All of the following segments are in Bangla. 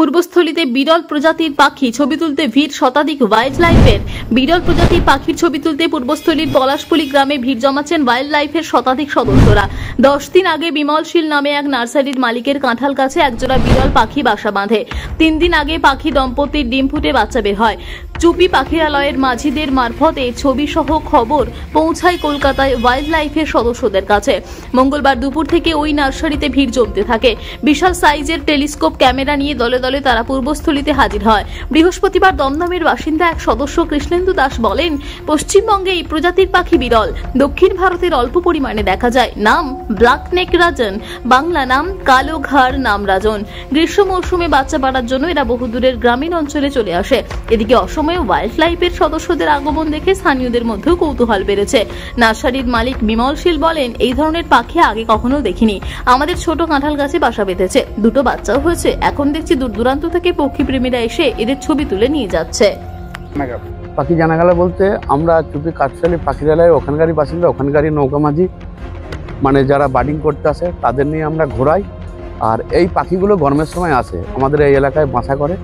পূর্বস্থলীতে বিরল প্রজাতির পাখি ছবি তুলতে ভিড় শতাধিক ওয়াইল্ড লাইফের। বিরল প্রজাতির পাখির ছবি তুলতে পূর্বস্থলীর পলাশপুলি গ্রামে ভিড় জমাচ্ছেন ওয়াইল্ড লাইফের শতাধিক সদস্যরা। 10 দিন আগে বিমলশীল নামে এক নার্সারির মালিকের কাঁঠাল গাছে একজোড়া বিরল পাখি বাসা বাঁধে। 3 দিন আগে পাখি দম্পতির ডিম ফুটে বাচ্চা বের হয়। চুপি পাখিরালয়ের মাঝিদের মারফতে ছবি সহ খবর পৌঁছায় কলকাতায় ওয়াইল্ড লাইফের সদস্যদের কাছে। মঙ্গলবার দুপুর থেকে ওই নার্সারিতে ভিড় জমতে থাকে। বিশাল সাইজের টেলিস্কোপ ক্যামেরা নিয়ে দলে দলে তারা পূর্বস্থলীতে হাজির হয়। বৃহস্পতিবার দমদমের বাসিন্দা এক সদস্য কৃষ্ণেন্দু দাস বলেন, পশ্চিমবঙ্গে এই প্রজাতির পাখি বিরল। দক্ষিণ ভারতের অল্প পরিমাণে দেখা যায়। নাম ব্ল্যাক নেক রাজন, বাংলা নাম কালো ঘাড় নাম রাজন। গ্রীষ্ম মৌসুমে বাচ্চা বাড়ার জন্য এরা বহুদূরের গ্রামীণ অঞ্চলে চলে আসে। এদিকে অসময়ে ওয়াইল্ড লাইফের সদস্যদের আগমন দেখে স্থানীয়দের মধ্যেও কৌতূহল বেড়েছে। নার্সারির মালিক বিমলশীল বলেন, এই ধরনের পাখি আগে কখনো দেখিনি। আমাদের ছোট কাঁঠাল গাছে বাসা বেঁধেছে, 2টো বাচ্চাও হয়েছে। এখন দেখছি দূর দূরান্ত থেকে পক্ষী প্রেমীরা এসে এদের ছবি তুলে নিয়ে যাচ্ছে। পাখি জানা গেল বলতে আমরা চুপি কাঠশালী পাখিরালয়ের ওখানকারই বাসিন্দা, ওখানকারই নৌকা মাঝি, মানে যারা বার্ডিং করতে আসে তাদের নিয়ে আমরা ঘোরাই। আর এই পাখিগুলো গরমের সময় আসে, আমাদের এই এলাকায় বাসা করে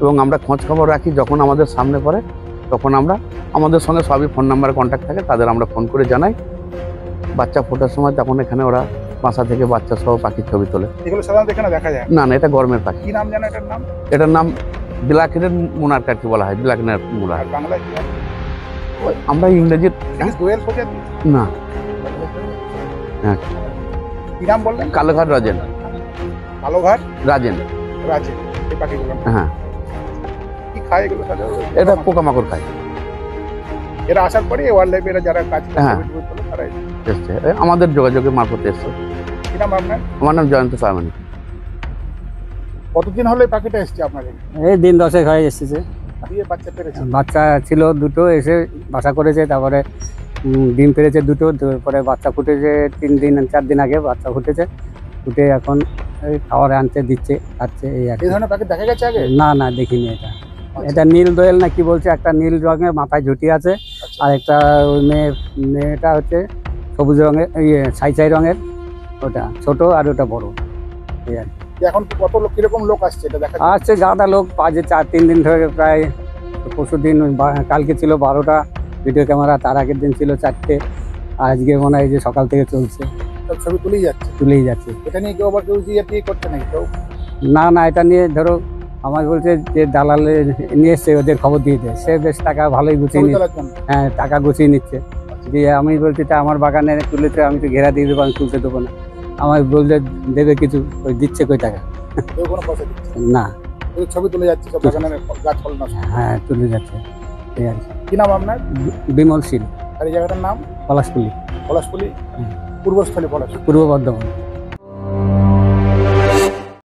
এবং আমরা খোঁজ খবর রাখি। যখন আমাদের সামনে পড়ে তখন আমরা আমাদের সঙ্গে সবই ফোন নাম্বারে কন্ট্যাক্ট থাকে, তাদের আমরা ফোন করে জানাই। বাচ্চা ফোটার সময় তখন এখানে ওরা বাসা থেকে বাচ্চা সহ পাখির ছবি তোলে। এগুলো সাধারণত এখানে দেখা যায় না, এটা গরমের পাখি। কি নাম জানো এটার নাম? এটার নাম ব্ল্যাক হেডেড মুনার্ক আর কি বলা হয়, ব্ল্যাক নেক মুনার্ক। আর বাংলায় কি হয়? আমরা ইংরেজির দোয়েল প্রজাতি না। হ্যাঁ, কি নাম বললেন? কালোঘাট রাজেন। কালোঘাট রাজেন রাজেন। এই পাখিগুলো হ্যাঁ। কি খায় এগুলো সাধারণত? এটা পোকামাকড় খায়। এরা আসার পরে ওয়াইল্ড লাইফ এরা যারা কাজ করে হ্যাঁ। ছবি তোলে তারা এসছে, আমাদের যোগাযোগের মারফতে এসছে। কি নাম আপনার? আমার নাম জয়ন্ত সায়মানি। কতদিন হলো এই পাখিটা এসছে আপনাদের? এই দিন 10 হয়ে এসেছে। দিয়ে বাচ্চা পেরেছে? বাচ্চা ছিল 2টো, এসে বাসা করেছে, তারপরে ডিম পেরেছে 2টো, তারপরে বাচ্চা ফুটেছে 3 দিন 4 দিন আগে বাচ্চা ফুটেছে। ফুটে এখন এই খাবার আনতে দিচ্ছে, খাচ্ছে। এই ধরনের পাখি দেখা গেছে আগে? না দেখিনি। এটা নীল দোয়েল না কি বলছে, একটা নীল রঙের মাথায় ঝুটি আছে, আর একটা ওই মেয়েটা হচ্ছে সবুজ রঙের, ছাই রঙের, ওটা ছোট আর ওটা বড়। এই আর এখন কত লোক, কিরকম লোক আসছে এটা দেখা? আসছে গাদা লোক, আজ 4-3 দিন ধরে, প্রায় পরশু দিন কালকে ছিল 12টা ভিডিও ক্যামেরা, তার আগের দিন ছিল 4টে, আজকে মনে হয় যে সকাল থেকে চলছে। ছবি তুলেই যাচ্ছে। এটা নিয়ে কেউ আবার কেউ দিয়ে করছে নাকি কেউ? না, এটা নিয়ে ধরো আমার বলছে যে দালালে নিয়ে এসছে, ওদের খবর দিয়ে দেয়, সে বেশ টাকা ভালোই গুছিয়ে নিচ্ছে। হ্যাঁ, টাকা গুছিয়ে নিচ্ছে। দিয়ে আমি বলছি তা আমার বাগানে তুলেতে আমি তো ঘেরা দিয়ে দেবো, আমি তুলতে দেবো না। আমার বললে দেবে কিছু, ওই দিচ্ছে কই টাকা? না, ছবি তুলে যাচ্ছে সব বাগানের গাছ ফল নষ্ট। হ্যাঁ, তুলে যাচ্ছে। এই আর কি নাম আপনার? বিমলশীল। আর এই জায়গাটার নাম? পলাশপুলি। পূর্বস্থলী, পূর্ব বর্ধমান।